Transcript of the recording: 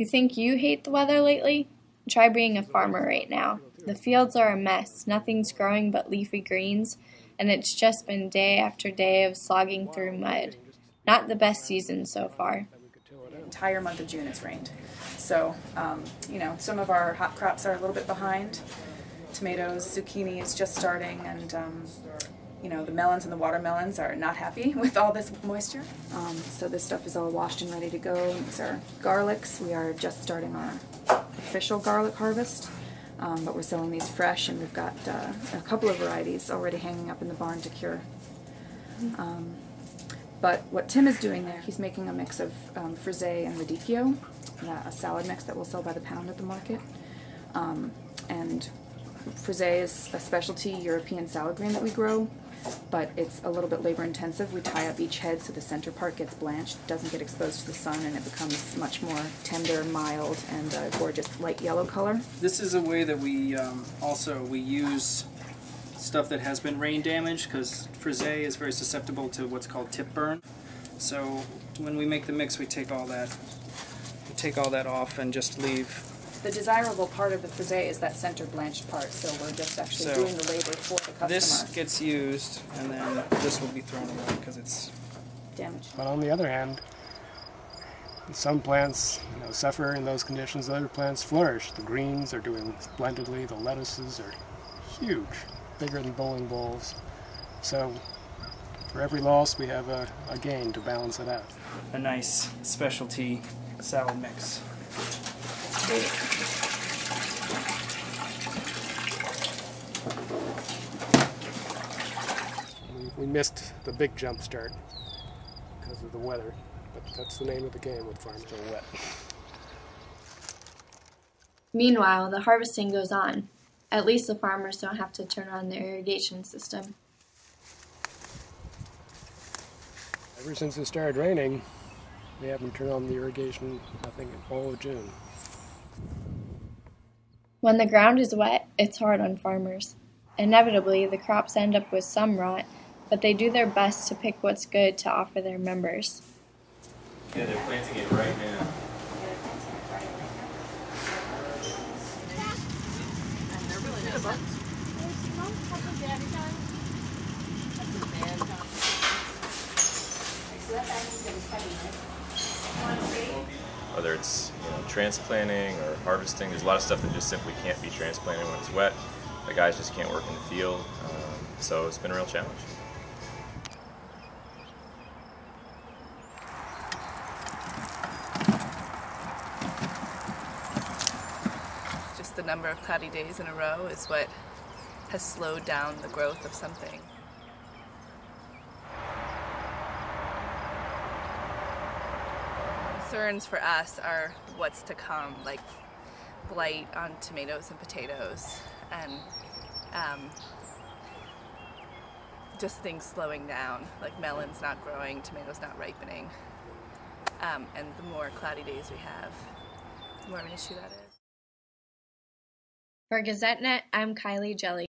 You think you hate the weather lately? Try being a farmer right now. The fields are a mess, nothing's growing but leafy greens, and it's just been day after day of slogging through mud. Not the best season so far. The entire month of June it's rained. So, some of our hot crops are a little bit behind. Tomatoes, zucchini is just starting, and the melons and the watermelons are not happy with all this moisture. So this stuff is all washed and ready to go. These are garlics. We are just starting our official garlic harvest, but we're selling these fresh, and we've got a couple of varieties already hanging up in the barn to cure. But what Tim is doing there, he's making a mix of frisee and radicchio, a salad mix that we'll sell by the pound at the market. And frisee is a specialty European salad green that we grow, but it's a little bit labor intensive. We tie up each head so the center part gets blanched, doesn't get exposed to the sun, and it becomes much more tender, mild, and a gorgeous light yellow color. This is a way that we use stuff that has been rain damaged, because frisee is very susceptible to what's called tip burn. So when we make the mix, we take all that off and just leave. The desirable part of the frisee is that center blanched part, so we're just actually doing the labor for the customer. This gets used, and then this will be thrown away because it's damaged. But on the other hand, some plants suffer in those conditions, other plants flourish. The greens are doing splendidly, the lettuces are huge, bigger than bowling balls. So for every loss, we have a gain to balance it out. a nice specialty salad mix. We missed the big jump start because of the weather, but that's the name of the game with farms are wet. Meanwhile, the harvesting goes on. At least the farmers don't have to turn on their irrigation system. Ever since it started raining, we haven't turned on the irrigation, I think, in all of June. When the ground is wet, it's hard on farmers. Inevitably, the crops end up with some rot, but they do their best to pick what's good to offer their members. Yeah, they're planting it right now. Whether it's transplanting or harvesting, there's a lot of stuff that just simply can't be transplanted when it's wet. The guys just can't work in the field, so it's been a real challenge. Just the number of cloudy days in a row is what has slowed down the growth of something. Concerns for us are what's to come, like blight on tomatoes and potatoes, and just things slowing down, like melons not growing, tomatoes not ripening. And the more cloudy days we have, the more of an issue that is. For GazetteNet, I'm Kylie Jelly.